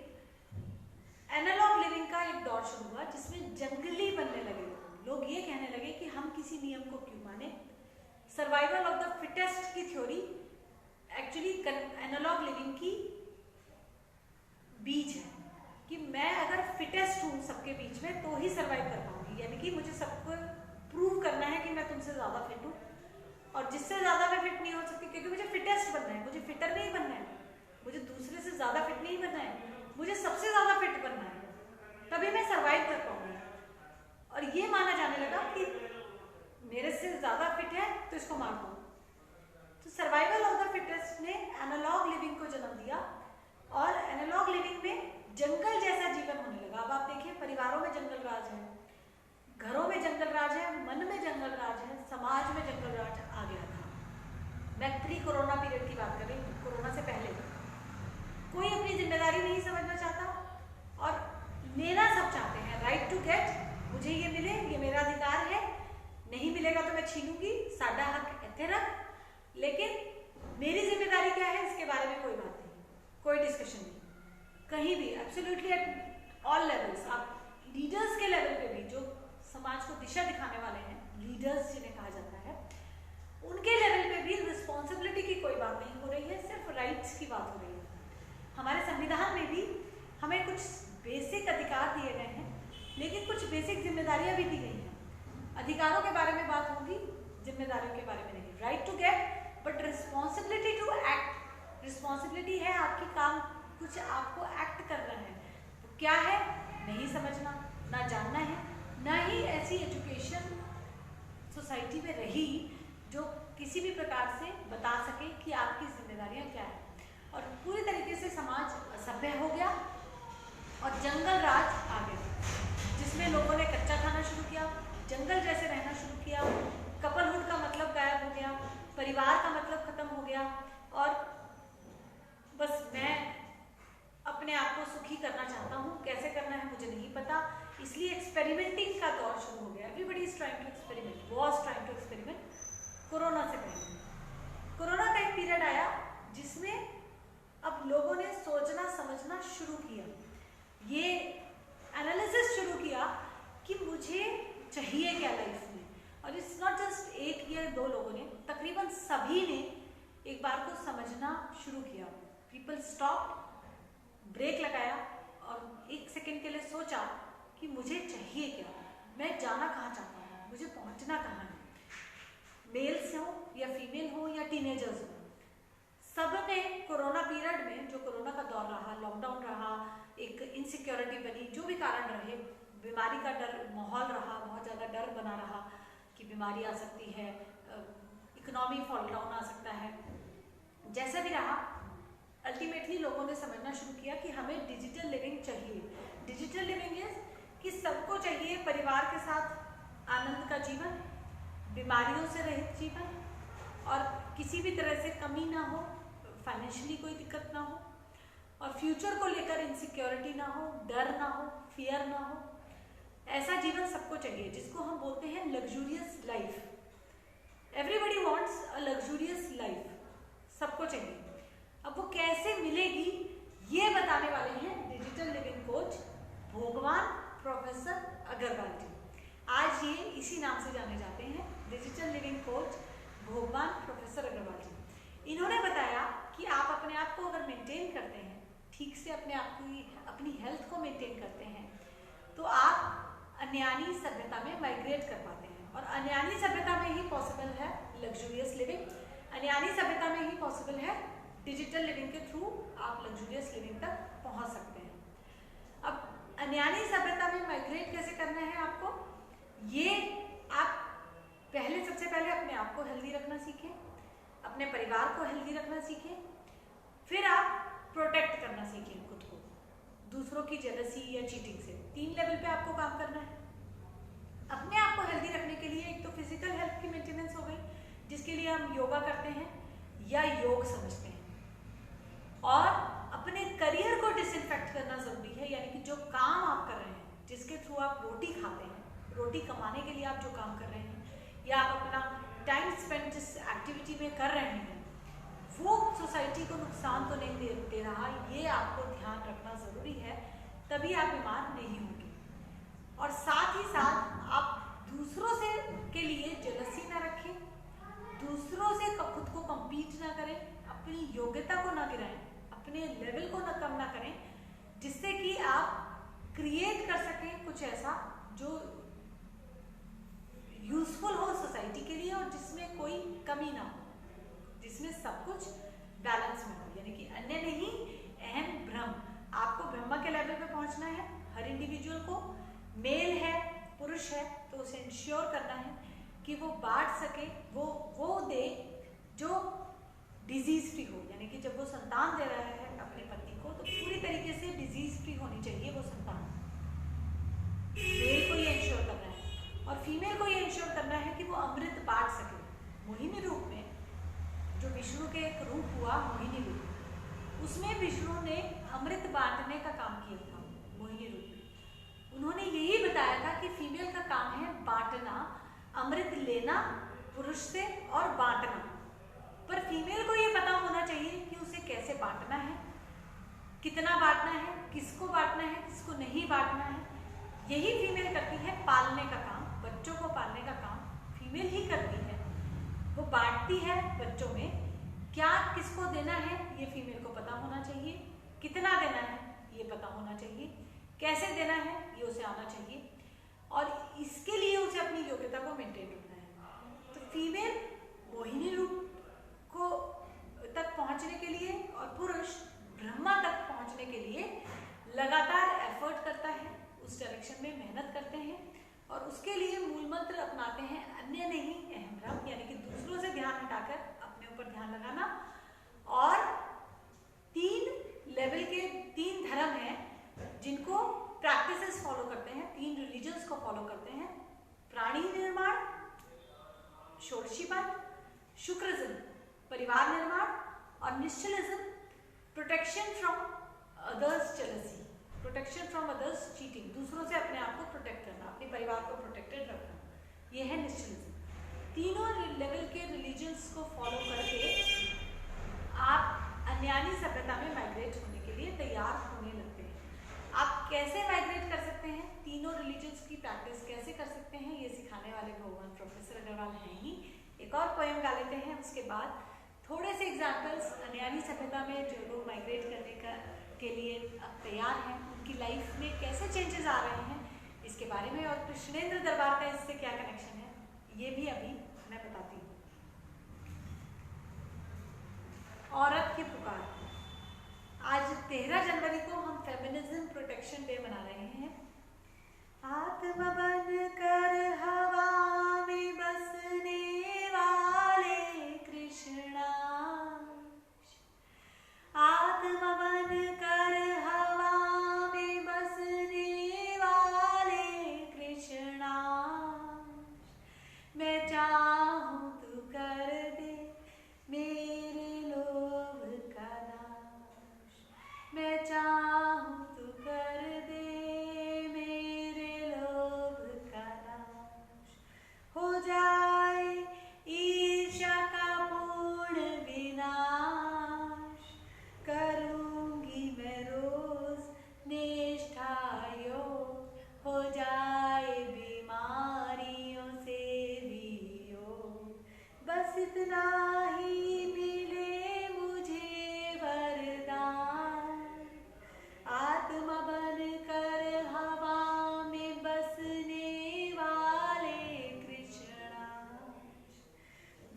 analogue living का एक दौर शुरू हुआ, जिसमें जंगली बनने लगे लोग। ये कहने लगे कि हम किसी नियम को क्यों माने। सर्वाइवल ऑफ द फिटेस्ट की थ्योरी एक्चुअली एनालॉग लिविंग की बीज है, कि मैं अगर फिटेस्ट हूँ सबके बीच में तो ही सर्वाइव कर पाऊंगी, यानी कि मुझे सबको प्रूव करना है कि मैं तुमसे ज़्यादा फिट हूँ, और जिससे ज़्यादा मैं फिट नहीं हो सकती, क्योंकि मुझे फिटेस्ट बनना है, मुझे फिटर नहीं बनना है, मुझे दूसरे से ज़्यादा फिट नहीं बनना है, मुझे सबसे ज़्यादा फिट बनना है, तभी मैं सर्वाइव कर पाऊंगी। और ये माना जाने लगा कि मेरे से ज़्यादा फिट है तो इसको मार दो। तो सर्वाइवल ऑफ द फिटेस्ट ने एनालॉग लिविंग को जन्म दिया, और एनालॉग लिविंग में जंगल जैसा जीवन होने लगा। अब आप देखिए, परिवारों में जंगल राज है, घरों में जंगल राज है, मन में जंगल राज है, समाज में जंगल राज आ गया था। मैं प्री कोरोना पीरियड की बात कर रही हूँ, कोरोना से पहले कोई अपनी जिम्मेदारी नहीं समझना चाहता और लेना सब चाहते हैं, राइट टू गेट, मुझे ये मिले, ये मेरा अधिकार है, नहीं मिलेगा तो मैं छीनूंगी, साडा हक इत्थे रख, लेकिन मेरी जिम्मेदारी क्या है इसके बारे में कोई बात नहीं, कोई डिस्कशन नहीं, कहीं भी, एब्सोल्युटली एट ऑल लेवल्स। आप लीडर्स के लेवल पे भी, जो समाज को दिशा दिखाने वाले हैं, लीडर्स जिन्हें कहा जाता है, उनके लेवल पे भी रिस्पॉन्सिबिलिटी की कोई बात नहीं हो रही है, सिर्फ राइट्स की बात हो रही है। हमारे संविधान में भी हमें कुछ बेसिक अधिकार दिए गए हैं, लेकिन कुछ बेसिक जिम्मेदारियां भी दी गई हैं। अधिकारों के बारे में बात होगी, जिम्मेदारियों के बारे में नहीं। Right to get but responsibility to act. Responsibility है आपकी, काम कुछ आपको एक्ट करना है। तो क्या है, नहीं समझना, ना जानना है, ना ही ऐसी एजुकेशन सोसाइटी में रही जो किसी भी प्रकार से बता सके कि आपकी जिम्मेदारियां क्या है। और पूरी तरीके से समाज असभ्य हो गया और जंगल राज आ गया, जिसमें लोगों ने कच्चा खाना शुरू किया, जंगल जैसे रहना शुरू किया। कपलहुड का मतलब गायब हो गया, परिवार का मतलब खत्म हो गया, और बस मैं अपने आप को सुखी करना चाहता हूँ, कैसे करना है मुझे नहीं पता, इसलिए एक्सपेरिमेंटिंग का दौर शुरू हो गया। Everybody is trying to experiment, was trying to experiment. Corona से पहले कोरोना का एक पीरियड आया जिसमें अब लोगों ने सोचना समझना शुरू किया, ये एनालिसिस शुरू किया कि मुझे चाहिए क्या लाइफ में। और इट्स नॉट जस्ट एक या दो लोगों ने, तकरीबन सभी ने एक बार को समझना शुरू किया। पीपल स्टॉप, ब्रेक लगाया और एक सेकेंड के लिए सोचा कि मुझे चाहिए क्या, मैं जाना कहाँ चाहता हूँ, मुझे पहुँचना कहाँ है। मेल्स हो या फीमेल हो या टीनेजर्स हो, सब ने कोरोना पीरियड में, जो कोरोना का दौर रहा, लॉकडाउन रहा, एक इनसिक्योरिटी बनी, जो भी कारण रहे, बीमारी का डर माहौल रहा, बहुत ज़्यादा डर बना रहा कि बीमारी आ सकती है, इकोनॉमी फॉल डाउन आ सकता है, जैसा भी रहा, अल्टीमेटली लोगों ने समझना शुरू किया कि हमें डिजिटल लिविंग चाहिए। डिजिटल लिविंग इज कि सबको चाहिए परिवार के साथ आनंद का जीवन, बीमारियों से रहित जीवन, और किसी भी तरह से कमी ना हो, फाइनेंशियली कोई दिक्कत ना हो, और फ्यूचर को लेकर इनसिक्योरिटी ना हो, डर ना हो, फियर ना हो। ऐसा जीवन सबको चाहिए जिसको हम बोलते हैं luxurious life. Everybody wants a luxurious life, सबको चाहिए। अब वो कैसे मिलेगी ये बताने वाले हैं डिजिटल लिविंग कोच भगवान प्रोफेसर अग्रवाल जी। आज ये इसी नाम से जाने जाते हैं, डिजिटल लिविंग कोच भगवान प्रोफेसर अग्रवाल जी। इन्होंने बताया कि आप अपने आप को अगर मेंटेन करते हैं, ठीक से अपने आप की अपनी हेल्थ को मेंटेन करते हैं, तो आप अन्यानी सभ्यता में माइग्रेट कर पाते हैं। और अन्यानी सभ्यता में ही पॉसिबल है लग्जूरियस लिविंग, अन्यानी सभ्यता में ही पॉसिबल है डिजिटल लिविंग के थ्रू आप लग्जूरियस लिविंग तक पहुंच सकते हैं। अब अन्यानी सभ्यता में माइग्रेट कैसे करना है आपको, ये आप सबसे पहले अपने आप को हेल्दी रखना सीखें, अपने परिवार को हेल्दी रखना सीखें, फिर आप प्रोटेक्ट करना सीखें खुद को दूसरों की जेलसी या चीटिंग से। 3 लेवल पे आपको काम करना है। अपने आप को हेल्दी रखने के लिए एक तो फिजिकल हेल्थ की मेंटेनेंस हो गई, जिसके लिए हम योगा करते हैं या योग समझते हैं, और अपने करियर को डिसइंफेक्ट करना जरूरी है, यानी कि जो काम आप कर रहे हैं, जिसके थ्रू आप रोटी खाते हैं, रोटी कमाने के लिए आप जो काम कर रहे हैं, या आप अपना टाइम स्पेंड जिस एक्टिविटी में कर रहे हैं, वो सोसाइटी को नुकसान तो नहीं दे रहा, ये आपको ध्यान रखना जरूरी है, तभी आप बीमार नहीं होंगे। और साथ ही साथ आप दूसरों से के लिए जेलसी ना रखें, दूसरों से खुद को कंपीट ना करें, अपनी योग्यता को ना गिराएं, अपने लेवल को ना कम ना करें, जिससे कि आप क्रिएट कर सकें कुछ ऐसा जो यूजफुल हो सोसाइटी के लिए और जिसमें कोई कमी ना हो, जिसमें सब कुछ बैलेंस में हो, यानी कि अन्य नहीं अहम ब्रह्म। आपको ब्रह्म के लेवल पे पहुंचना है। हर इंडिविजुअल को, मेल है पुरुष है, तो उसे इंश्योर करना है कि वो बांट सके, वो दे जो डिजीज फ्री हो, यानी कि जब वो संतान दे रहा है अपने पति को, तो पूरी तरीके से डिजीज फ्री होनी चाहिए वो संतान। मेल को ये इंश्योर करना है, और फीमेल को ये इंश्योर करना है कि वो अमृत बांट सके। मोहिनी रूप में जो विष्णु के एक रूप हुआ मोहिनी रूप, उसमें विष्णु ने अमृत बांटने का काम किया था। मोहिनी रूप में उन्होंने यही बताया था कि फीमेल का काम है बांटना, अमृत लेना पुरुष से और बांटना। पर फीमेल को ये पता होना चाहिए कि उसे कैसे बांटना है, कितना बांटना है, किसको बांटना है, किसको नहीं बांटना है। यही फीमेल करती है। पालने का काम, बच्चों को पालने का काम फीमेल ही करती है। वो बांटती है बच्चों में, क्या किसको देना है ये फीमेल को पता होना चाहिए, कितना देना है ये पता होना चाहिए। कैसे देना है ये उसे आना चाहिए, और इसके लिए उसे अपनी योग्यता को मेंटेन रखना है। तो फीमेल मोहिनी रूप को तक पहुंचने के लिए और पुरुष ब्रह्मा तक पहुंचने के लिए लगातार एफर्ट करता है, उस डायरेक्शन में मेहनत करते हैं, और उसके लिए मूल मंत्र अपनाते हैं अन्य नहीं अहम ब्रह्म, यानी कि दूसरों से ध्यान हटाकर अपने ऊपर ध्यान लगाना। और 3 लेवल के 3 धर्म हैं जिनको प्रैक्टिसेस फॉलो करते हैं, 3 रिलीजन्स को फॉलो करते हैं। प्राणी निर्माण, षोडशीपद, शुक्रजन परिवार निर्माण, और निश्चलिज्म protection from others jealousy, protection from others cheating, दूसरों से अपने आप को प्रोटेक्ट करना, अपने परिवार को प्रोटेक्टेड रखना, ये है निश्चलिज्म। तीनों लेवल के रिलीजन्स को फॉलो करके आप अन्यानी सभ्यता में माइग्रेट होने के लिए तैयार होने लगते हैं। आप कैसे माइग्रेट कर सकते हैं, तीनों रिलीजन्स की प्रैक्टिस कैसे कर सकते हैं, ये सिखाने वाले भगवान प्रोफेसर अग्रवाल हैं ही। एक और पोएम गा लेते हैं, उसके बाद थोड़े से एग्जाम्पल्स अन्यानी सभ्यता में जो लोग माइग्रेट करने के लिए अब तैयार हैं, उनकी लाइफ में कैसे चेंजेस आ रहे हैं इसके बारे में, और कृष्णेंद्र दरबार का इससे क्या कनेक्शन है, ये भी अभी मैं बताती हूँ। औरत की पुकार। आज 13 जनवरी को हम फेमिनिज्म प्रोटेक्शन डे मना रहे हैं। आत्मा बन कर हवा में बसने वाले कृष्णा, आत्मा बन कर हवा में बसने वाले कृष्णा, मैं चाहूं तू कर दे मेरे लोभ का नाश, मैं चाहूं तू कर दे मेरे लोभ का नाश, हो जाए ईर्ष्या का पूर्ण विनाश, करूंगी मैं रोज निष्ठा योग, हो जाए बीमारियों से भी योग, बस इतना ही मिले मुझे वरदान, आत्मा बन कर हवा में बसने वाले कृष्णा,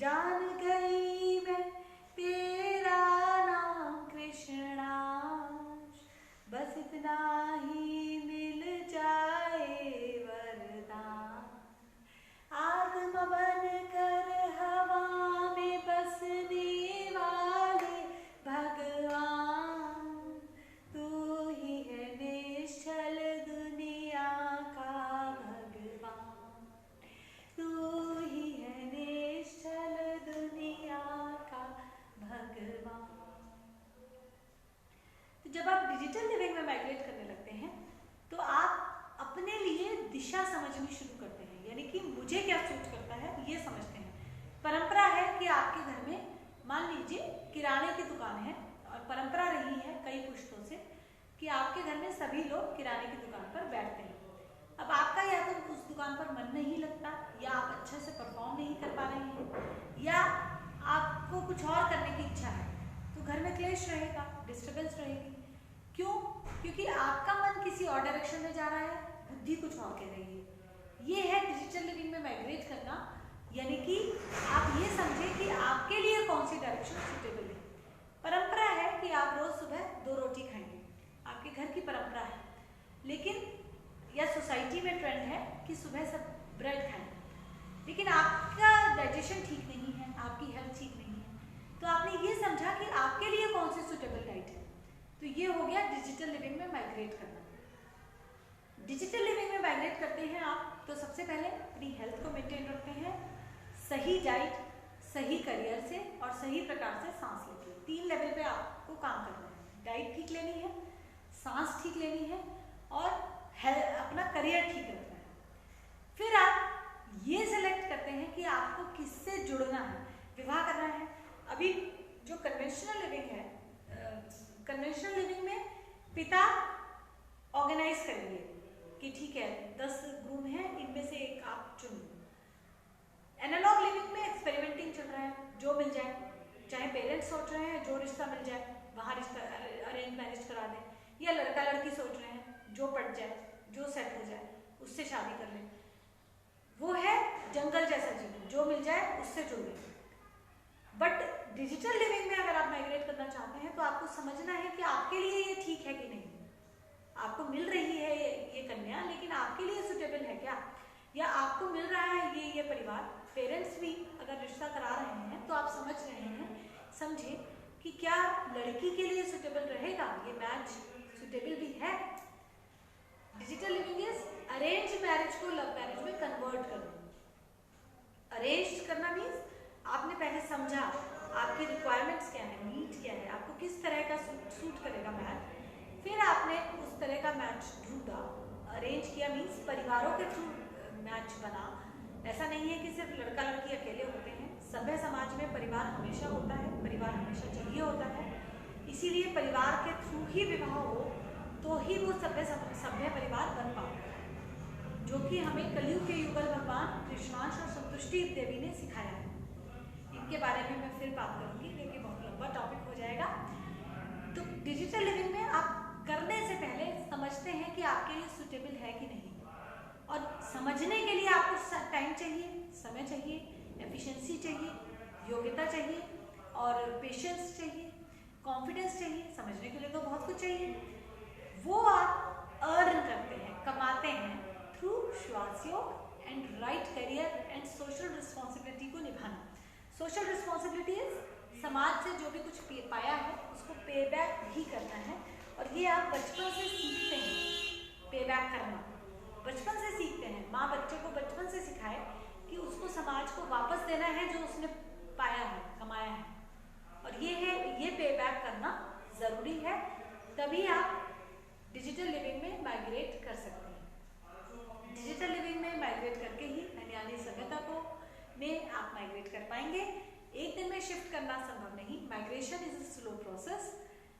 जान गई मैं तेरा नाम कृष्णा, बस इतना ही मिल जाए वरदान, आत्मा बन कर हवा में बसने वाले भगवान, तू ही है निश्चल दुनिया का भगवान, तू ही है निश्चल दुनिया का भगवान। तो जब आप डिजिटल लिविंग में माइग्रेट करने लगते हैं तो आप अपने लिए दिशा समझनी शुरू करते हैं, यानी कि मुझे क्या सूट करता है ये समझते हैं। परंपरा है कि आपके घर में मान लीजिए किराने की दुकान है, और परंपरा रही है कई पुश्तों से कि आपके घर में सभी लोग किराने की दुकान पर बैठते हैं। अब आपका या तो उस दुकान पर मन नहीं लगता, या आप अच्छे से परफॉर्म नहीं कर पा रहे हैं, या आपको कुछ और करने की इच्छा है, तो घर में क्लेश रहेगा, डिस्टर्बेंस रहेगी। क्यों? क्योंकि आपका मन किसी और डायरेक्शन में जा रहा है, बुद्धि कुछ और कह रही है। ये है डिजिटल लिविंग में माइग्रेट करना, यानी कि आप ये समझे कि आपके लिए कौन सी डायरेक्शन सुटेबल है। परंपरा है कि आप रोज सुबह 2 रोटी खाएंगे, आपके घर की परंपरा है, लेकिन या सोसाइटी में ट्रेंड है कि सुबह सब ब्रेड खाएं, लेकिन आपका डाइजेशन ठीक नहीं है, आपकी हेल्थ ठीक नहीं है, तो आपने ये समझा कि आपके लिए कौन सी सुटेबल डाइट है। तो ये हो गया डिजिटल लिविंग में माइग्रेट करना। डिजिटल लिविंग में माइग्रेट करते हैं आप, तो सबसे पहले अपनी हेल्थ को मेंटेन रखते हैं, सही डाइट, सही करियर से और सही प्रकार से सांस लेते हैं। 3 लेवल पे आपको काम करना है, डाइट ठीक लेनी है, सांस ठीक लेनी है, और अपना करियर ठीक रखना है। फिर आप ये सिलेक्ट करते हैं कि आपको किससे जुड़ना है, विवाह करना है। अभी जो कन्वेंशनल लिविंग है, कन्वेंशनल लिविंग में पिता ऑर्गेनाइज करेंगे कि ठीक है 10 ग्रूम हैं, इनमें से एक आप चुनो। एनालॉग लिविंग में एक्सपेरिमेंटिंग चल रहा है, जो मिल जाए, चाहे पेरेंट्स सोच रहे हैं जो रिश्ता मिल जाए वहाँ रिश्ता अरेंज मैरिज करा दें, या लड़का लड़की सोच रहे हैं जो पट जाए, जो सेट हो जाए उससे शादी कर ले, वो है जंगल जैसा जीवन, जो मिल जाए उससे जुड़े। बट डिजिटल लिविंग में अगर आप माइग्रेट करना चाहते हैं तो आपको समझना है कि आपके लिए ये ठीक है कि नहीं। आपको मिल रही है ये कन्या, लेकिन आपके लिए सुटेबल है क्या? या आपको मिल रहा है ये परिवार, पेरेंट्स भी अगर रिश्ता करा रहे हैं तो आप समझ रहे हैं, समझे कि क्या लड़की के लिए सुटेबल रहेगा, ये मैच सुटेबल भी है। Digital living is arrange marriage को लव मैरिज में कन्वर्ट करना। अरेंज करना मीन्स आपने पहले समझा आपकी रिक्वायरमेंट्स क्या है, नीड क्या है, आपको किस तरह का सूट करेगा मैच, फिर आपने उस तरह का मैच ढूंढा। अरेंज किया मीन्स परिवारों के थ्रू मैच बना। ऐसा नहीं है कि सिर्फ लड़का लड़की अकेले होते हैं, सभ्य समाज में परिवार हमेशा होता है, परिवार हमेशा चाहिए होता है। इसीलिए परिवार के थ्रू ही विवाह हो तो ही वो सभ्य परिवार बन पाता है, जो कि हमें कलयुग के युगल भगवान कृष्णांश और संतुष्टि देवी ने सिखाया है। इनके बारे में मैं फिर बात करूंगी क्योंकि बहुत लंबा टॉपिक हो जाएगा। तो डिजिटल लिविंग में आप करने से पहले समझते हैं कि आपके लिए सुटेबल है कि नहीं, और समझने के लिए आपको टाइम चाहिए, समय चाहिए, एफिशिएंसी चाहिए, योग्यता चाहिए और पेशेंस चाहिए, कॉन्फिडेंस चाहिए। समझने के लिए तो बहुत कुछ चाहिए। वो आप अर्न करते हैं, कमाते हैं थ्रू श्वास योग and right career and social responsibility को निभाना। सोशल रिस्पॉन्सिबिलिटी इज समाज से जो भी कुछ पाया है उसको पे बैक भी करना है, और ये आप बचपन से सीखते हैं। पे बैक करना बचपन से सीखते हैं। माँ बच्चे को बचपन से सिखाए कि उसको समाज को वापस देना है जो उसने पाया है, कमाया है, और ये पे बैक करना जरूरी है। तभी आप डिजिटल लिविंग में माइग्रेट कर सकते हैं। डिजिटल लिविंग में माइग्रेट करके ही यानी सभ्यता को में आप माइग्रेट कर पाएंगे। एक दिन में शिफ्ट करना संभव नहीं। Migration is a slow process,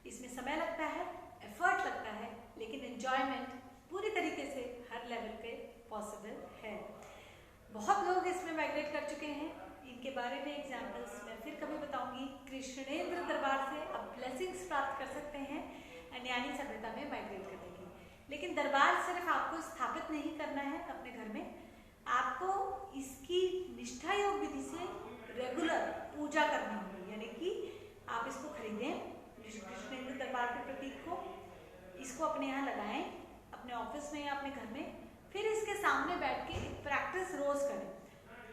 इसमें समय लगता है, एफर्ट लगता है, लेकिन एंजॉयमेंट पूरी तरीके से हर लेवल पे पॉसिबल है। बहुत लोग इसमें माइग्रेट कर चुके हैं, इनके बारे में एग्जाम्पल्स मैं फिर कभी बताऊंगी। कृष्णेंद्र दरबार से अब ब्लेसिंग्स प्राप्त कर सकते हैं अन्यानी सभ्यता में माइग्रेट करने की। लेकिन दरबार सिर्फ आपको स्थापित नहीं करना है अपने घर में, आपको इसकी निष्ठा योग विधि से रेगुलर पूजा करनी होगी। यानी कि आप इसको खरीदें, कृष्णेंद्र दरबार के प्रतीक को, इसको अपने यहाँ लगाएं, अपने ऑफिस में या अपने घर में, फिर इसके सामने बैठ के एक प्रैक्टिस रोज करें।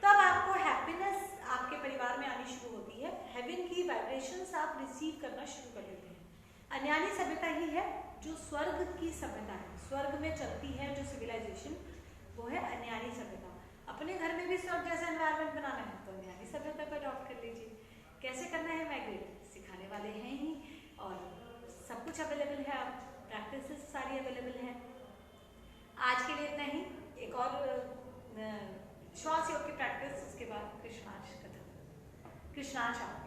तब आपको हैप्पीनेस आपके परिवार में आनी शुरू होती है। हेवन की वाइब्रेशंस आप रिसीव करना शुरू कर देते हैं। अन्यानी सभ्यता ही है जो स्वर्ग की सभ्यता है, स्वर्ग में चलती है जो सिविलाइजेशन, वो है अन्यानी सभ्यता। अपने घर में भी स्वर्ग जैसा एनवायरनमेंट बनाना है तो अन्यानी सभ्यता को अडॉप्ट कर लीजिए। कैसे करना है माइग्रेट, सिखाने वाले हैं ही, और सब कुछ अवेलेबल है, आप प्रैक्टिसेस सारी अवेलेबल है। आज के लिए इतना ही। एक और श्वास योग की प्रैक्टिस, उसके बाद कृष्णांश कथा, कृष्णांश आपकी।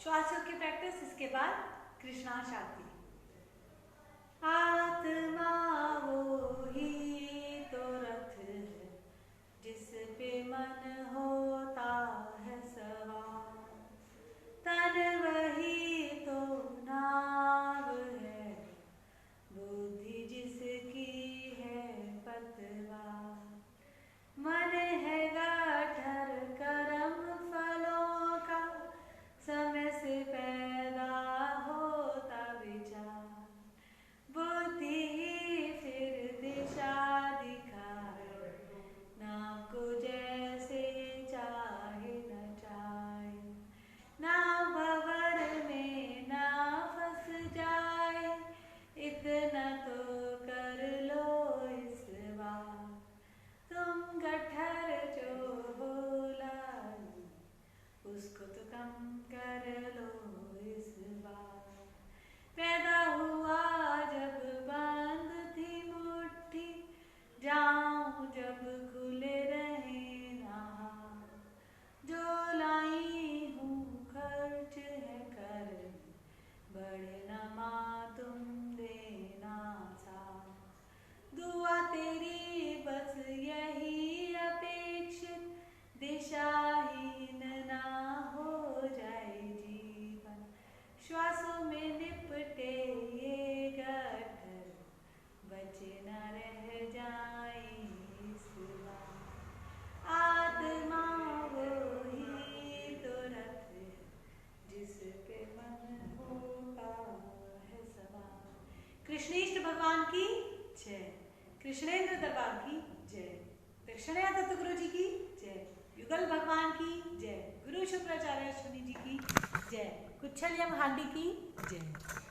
श्वासों की प्रैक्टिस, इसके बाद कृष्णांश आरती। आत्मा वो ही तो रथ है जिस पे मन होता है सवार, तन वही तो नाव है, बुद्धि जिसकी है पतवार, मन है गाठर कर्म फलों का, समय से पैदा होता विचार, बुद्धि ही फिर दिशा दिखाए, नाव को जैसे चाहे न चाहे, नाव भंवर में ना फंस जाए, इतना तो कर लो इस बार, तुम गठर जो हो लाई, उसको तो कम कर लो इस बार, पैदा हुआ जब बंद थी मुट्ठी, जाऊं जब खुले रहे ना, जो लाई हूँ खर्च है कर, बढ़े न माँ तुम देना साथ, दुआ तेरी बस यही अपेक्षित, दिशाहीन ना हो जाए जीवन, श्वासों में निपटे ये गठर, बचे न रह जाए इस बार, आत्मा वो ही तो रथ है जिस पे मन होता है सवार। कृष्णेष्ठ भगवान की जय, कृष्णेंद्र दरबार की जय, दक्षिणा दत्त गुरु जी की जय, युगल भगवान की जय, गुरु शुक्राचार्य अश्विनी जी की जय, कुच्छल यम हांडी की जय।